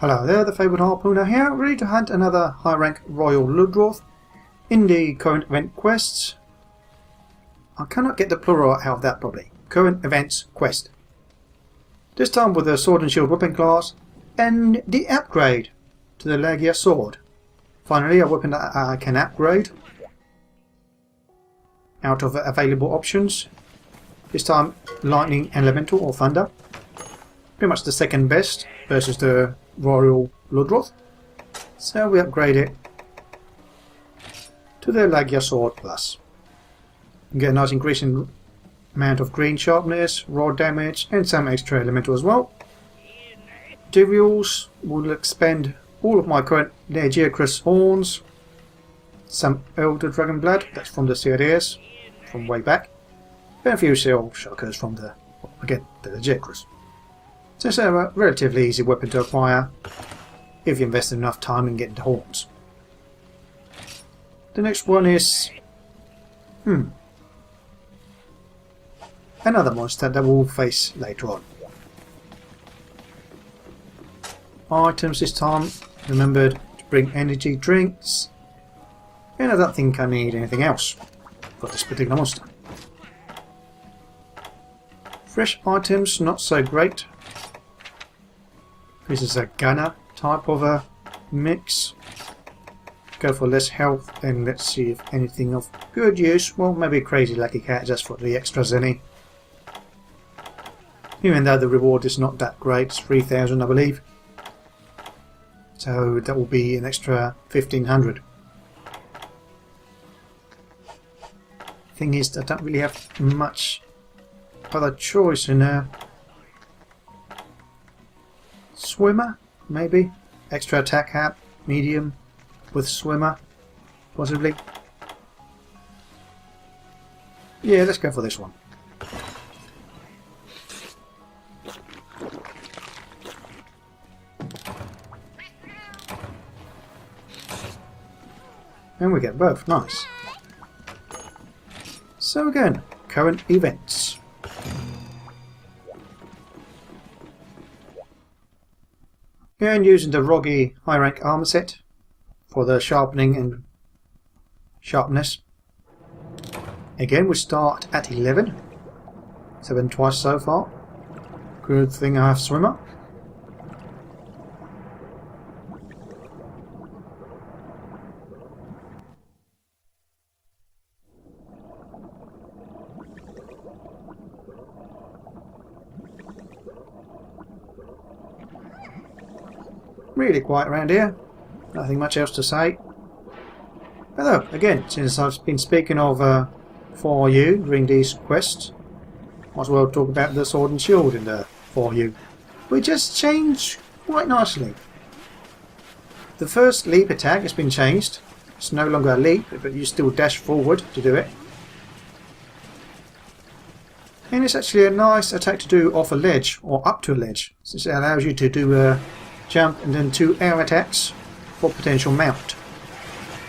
Hello there, the Fabled Harpooner here, ready to hunt another high rank Royal Ludroth in the current event quests. I cannot get the plural out of that properly. Current events quest. This time with the Sword and Shield weapon class and the upgrade to the Lagia Sword. Finally, a weapon that I can upgrade out of available options. This time lightning, elemental or thunder. Pretty much the second best versus the Royal Ludroth. So we upgrade it to the Lagia Sword Plus. You get a nice increasing amount of green sharpness, raw damage and some extra elemental as well. Materials will expend all of my current Lagia horns, some Elder Dragon Blood, that's from the CRDS from way back, and a few Seal Shockers from the, again, the Lagia. So it's a relatively easy weapon to acquire if you invest enough time in getting the horns. The next one is another monster that we'll face later on. Items this time, remembered to bring energy drinks, and I don't think I need anything else for this particular monster. Fresh items, not so great. This is a gunner type of a mix. Go for less health and let's see if anything of good use. Well, maybe Crazy Lucky Cat just for the extra zenny. Even though the reward is not that great, it's 3,000 I believe. So that will be an extra 1,500. Thing is, I don't really have much other choice in there. Swimmer, maybe? Extra attack hat, medium, with swimmer, possibly. Yeah, let's go for this one. And we get both, nice. So again, current events. And using the Rogi high rank armor set for the sharpening and sharpness. Again, we start at 11. 7 twice so far. Good thing I have swimmer. Really quiet around here, nothing much else to say. Although, again, since I've been speaking of 4U during these quests, might as well talk about the Sword and Shield in the 4U. We just changed quite nicely. The first leap attack has been changed. It's no longer a leap, but you still dash forward to do it. And it's actually a nice attack to do off a ledge, or up to a ledge, since it allows you to do a jump and then 2 air attacks for potential mount.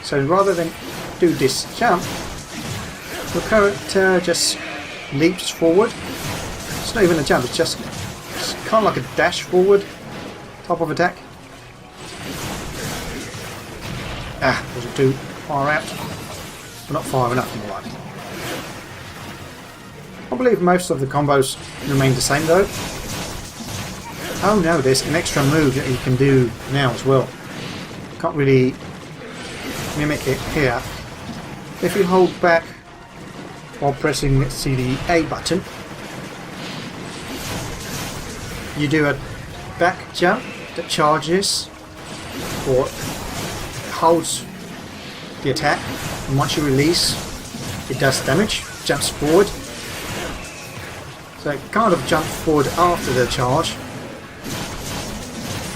So rather than do this jump, the character just leaps forward. It's not even a jump, it's kind of like a dash forward type of attack. Wasn't too far out, but not far enough more like. I believe most of the combos remain the same though. Oh no, there's an extra move that you can do now as well. Can't really mimic it here. If you hold back while pressing, let's see, the A button, you do a back jump that charges or holds the attack, and once you release it does damage, jumps forward. So it kind of jumps forward after the charge.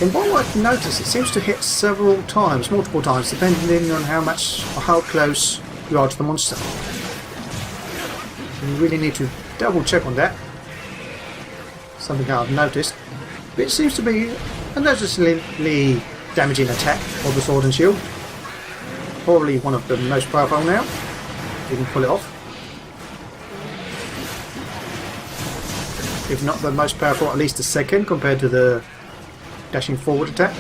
And what I've noticed, it seems to hit several times, multiple times, depending on how much or how close you are to the monster. You really need to double check on that. Something I've noticed. But it seems to be a noticeably damaging attack of the Sword and Shield. Probably one of the most powerful now. You can pull it off. If not the most powerful, at least the second compared to the dashing forward attack.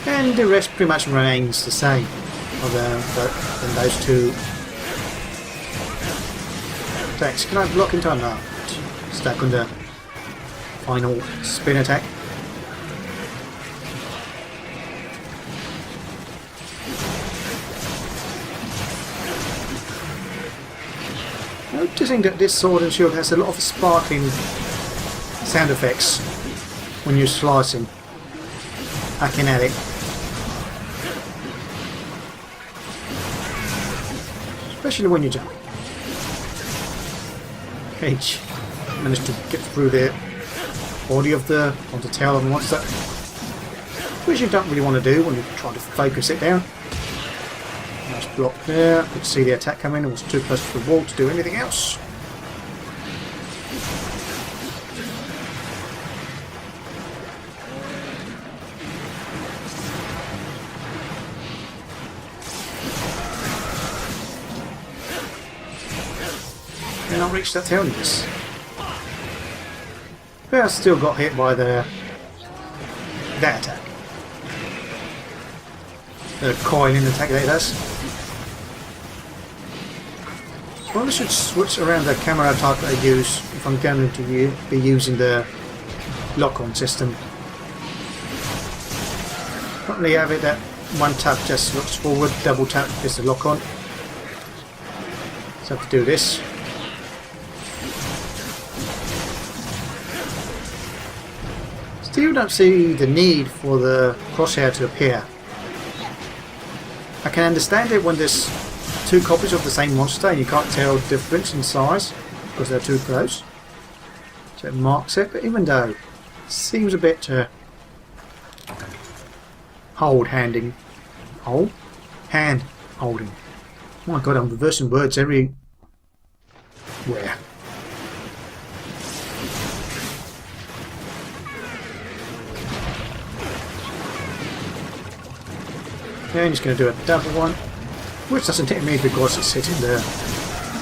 And the rest pretty much remains the same other than those two attacks. Can I block in time now? Stuck on the final spin attack. Noticing that this sword and shield has a lot of sparkling sound effects when you're slicing, hacking at it. Especially when you jump. H managed to get through the body of the tail of the monster, which you don't really want to do when you try to focus it down. Nice block there. Could see the attack coming. It was too close to the wall to do anything else. And I reached that tail news. But I still got hit by that attack. The coiling attack that it does. Well, I should switch around the camera type that I use if I'm going to be using the lock-on system. Probably have it that one tap just looks forward, double tap is the lock-on. So I have to do this. Still don't see the need for the crosshair to appear. I can understand it when there's two copies of the same monster and you can't tell the difference in size because they're too close. So it marks it, but even though it seems a bit hand-holding. Oh my god, I'm reversing words everywhere. Okay, I'm just going to do a double one, which doesn't hit me because it's hitting the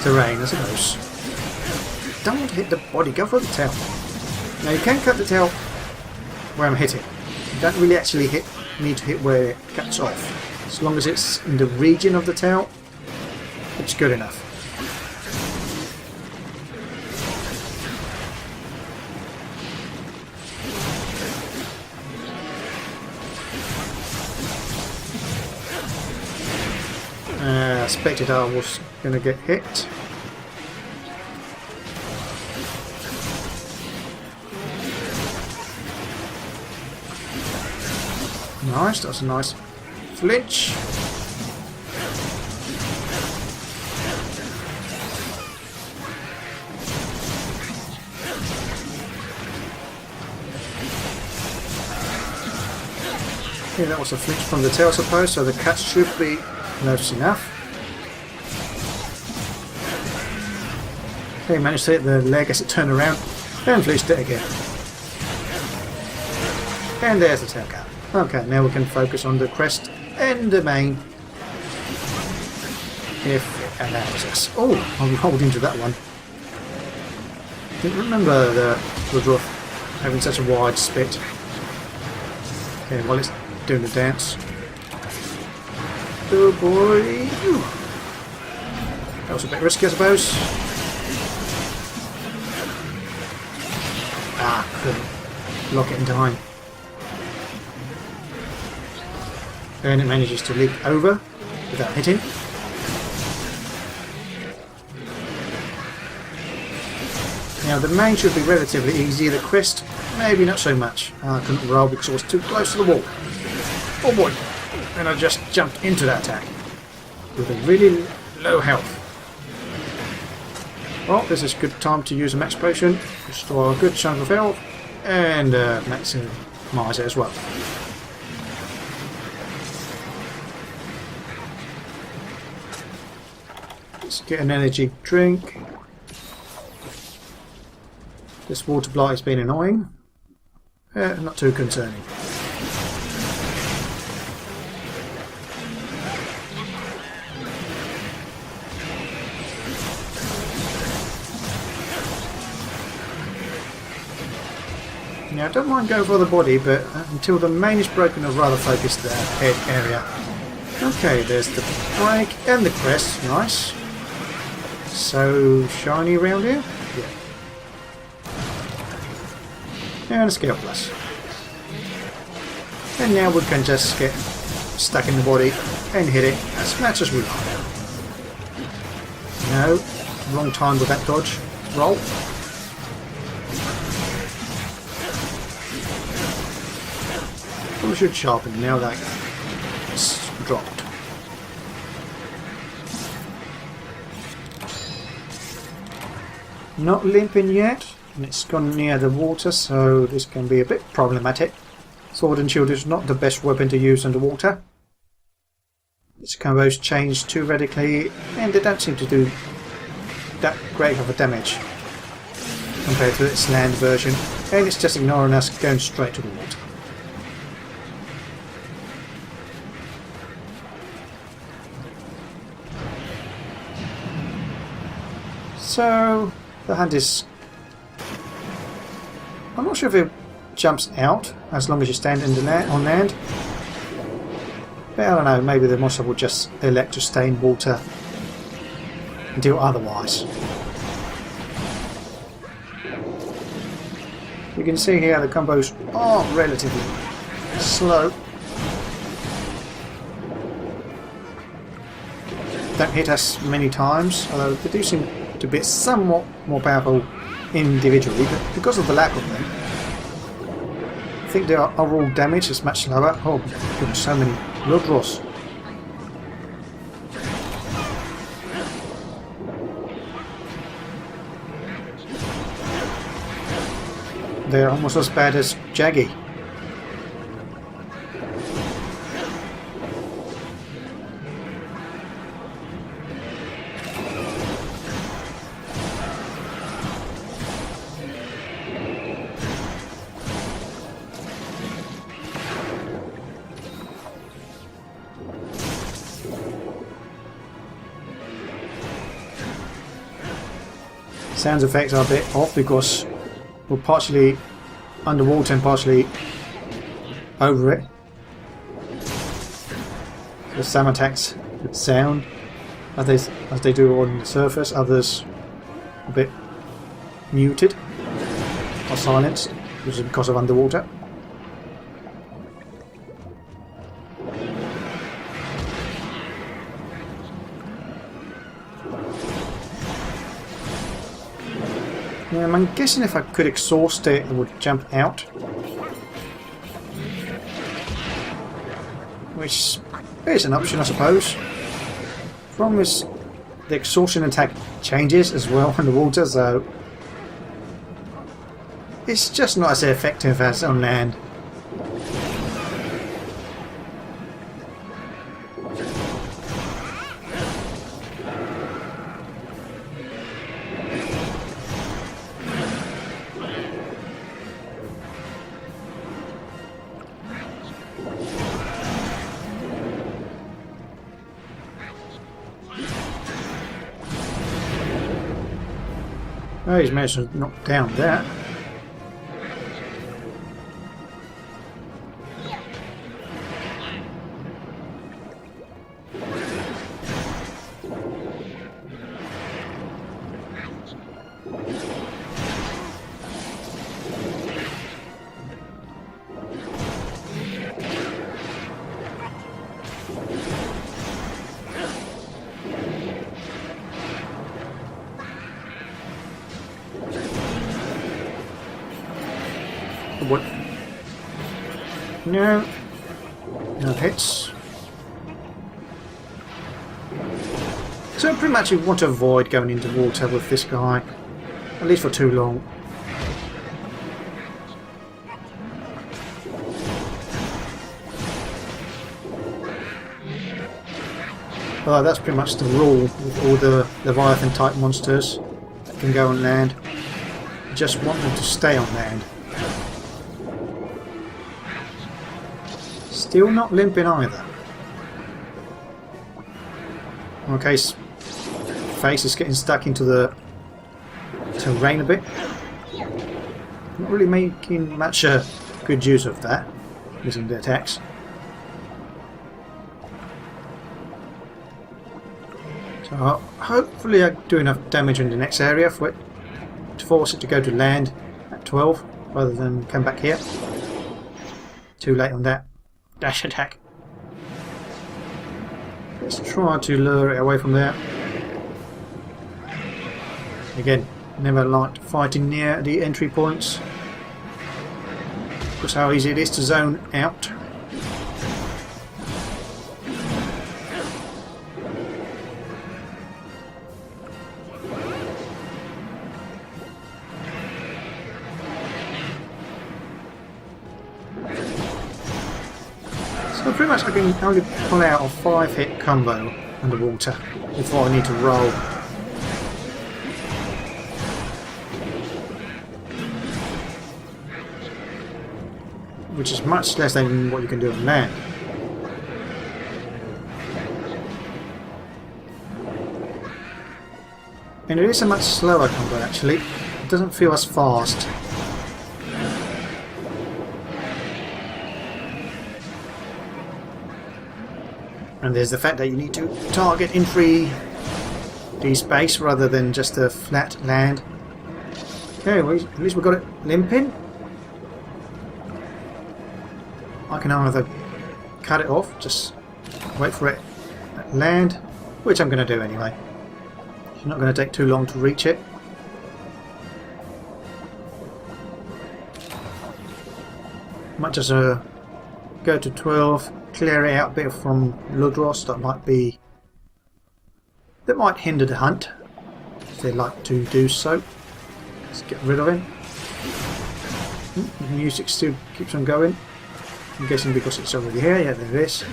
terrain, I suppose. Don't want to hit the body, go for the tail. Now you can cut the tail where I'm hitting. You don't really actually need to hit where it cuts off. As long as it's in the region of the tail, it's good enough. I expected I was going to get hit. Nice, that's a nice flinch. Okay, that was a flinch from the tail, I suppose, so the cut should be close enough. Okay, managed to hit the leg as it turned around and flinched it again. And there's the tail cut. Okay, now we can focus on the crest and the mane if it allows us. Oh, I rolled into that one. Didn't remember the Ludroth having such a wide spit. Okay, while it's doing the dance. Oh boy! That was a bit risky, I suppose. Ah, couldn't lock it in time. And it manages to leap over without hitting. Now the main should be relatively easy, the crest maybe not so much. I couldn't roll because I was too close to the wall. Oh boy! And I just jumped into that attack with a really low health. Well, this is a good time to use a max potion, restore a good chunk of health, and maximise it as well. Let's get an energy drink. This water blight has been annoying. Not too concerning. Now I don't mind going for the body, but until the main is broken I'd rather focus the head area. Okay, there's the break and the crest, nice. So shiny around here? Yeah. And a scale plus. And now we can just get stuck in the body and hit it as much as we like. No, wrong time with that dodge. Roll. Probably should sharpen now that it's dropped. Not limping yet, and it's gone near the water, so this can be a bit problematic. Sword and shield is not the best weapon to use underwater. Its combos change too radically, and they don't seem to do that great of a damage compared to its land version, and it's just ignoring us going straight to the water. So the hunt is... I'm not sure if it jumps out as long as you stand in the on land. But I don't know, maybe the monster will just elect to stay in water until otherwise. You can see here the combos are relatively slow. Don't hit us many times, although they do seem to be somewhat more powerful individually, but because of the lack of them, I think their overall damage is much lower. Oh, goodness, so many Ludroths. They're almost as bad as Jaggy. Sound effects are a bit off because we're partially underwater and partially over it. So some attacks with sound as they do on the surface, others a bit muted or silenced, which is because of underwater. I'm guessing if I could exhaust it, it would jump out. Which is an option, I suppose. The problem is the exhaustion attack changes as well underwater, so it's just not as effective as on land. Oh, he's managed to knock down that. What? No. No hits. So pretty much you want to avoid going into water with this guy. At least for too long. Well, that's pretty much the rule with all the Leviathan type monsters that can go on land. You just want them to stay on land. Still not limping either. Okay, face is getting stuck into the terrain a bit. Not really making much good use of that, using the attacks. So hopefully I do enough damage in the next area for it to force it to go to land at 12 rather than come back here. Too late on that dash attack. Let's try to lure it away from there. Again, never liked fighting near the entry points because how easy it is to zone out. So pretty much I can only pull out a 5-hit combo underwater before I need to roll. Which is much less than what you can do on land. And it is a much slower combo actually. It doesn't feel as fast. And there's the fact that you need to target in 3D space rather than just a flat land. Okay, well, at least we got it limping. I can either cut it off, just wait for it to land, which I'm going to do anyway. It's not going to take too long to reach it. Might just go to 12, clear it out a bit from Ludroth that might hinder the hunt if they like to do so. Let's get rid of him. The music still keeps on going. I'm guessing because it's already here. Yeah, there it is.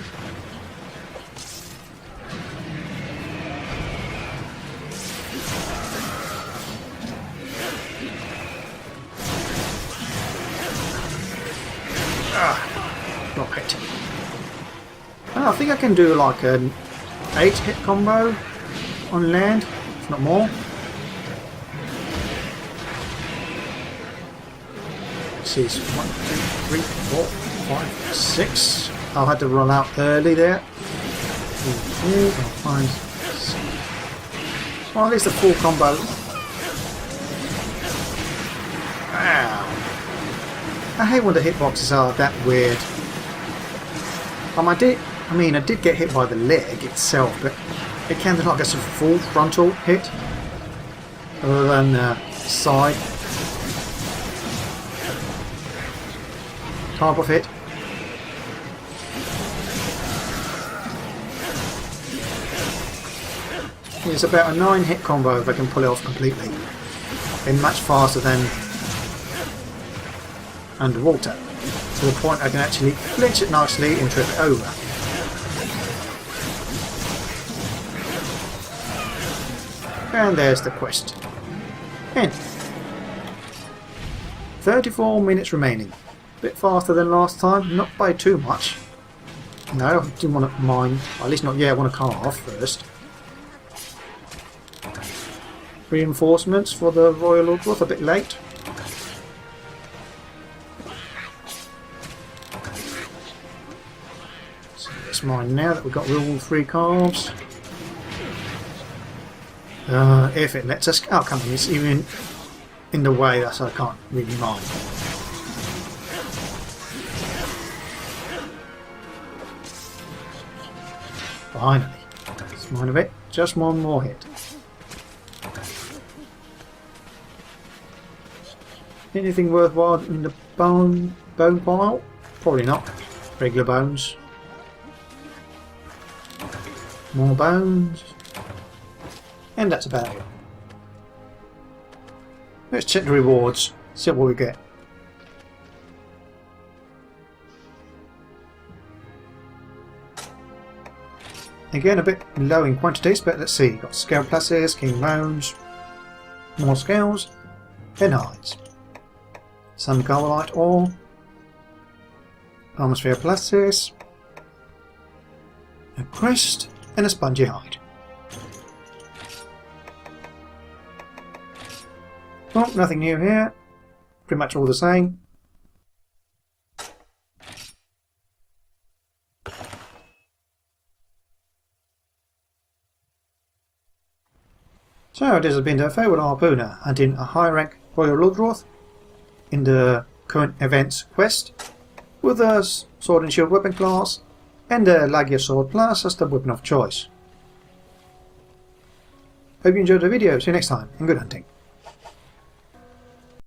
Not hit. Oh, I think I can do like an 8-hit combo on land, if not more. Let's see, it's 1, 2, 3, 4, 5, 6. I'll have to roll out early there. 2, 5, 6. Well, at least a full combo. Wow. I hate when the hitboxes are that weird. I did get hit by the leg itself, but it can be like a sort of full frontal hit rather than side type of hit. It's about a 9-hit combo if I can pull it off completely, and much faster than underwater, to the point I can actually flinch it nicely and trip it over. And there's the quest. End. 34 minutes remaining. A bit faster than last time, not by too much. No, I didn't want to mine, at least not yet. I want to carve first. Reinforcements for the Royal Ludroth, a bit late. So let's mine now that we've got all 3 calves. If it lets us. Oh, come on, it's even in the way that I can't really mine. Finally. Let's mine a bit. Just one more hit. Anything worthwhile in the bone pile? Probably not. Regular bones. More bones. And that's about it. Let's check the rewards. See what we get. Again, a bit low in quantities, but let's see. Got scale pluses, king bones, more scales, and hides. Some goldite ore, atmosphere pluses, a crest, and a spongy hide. Well, nothing new here. pretty much all the same. So this has been the Fabled Harpooner hunting a high rank Royal Ludroth in the current events quest with the Sword and Shield weapon class and the Lagia Sword class as the weapon of choice. Hope you enjoyed the video. See you next time and good hunting.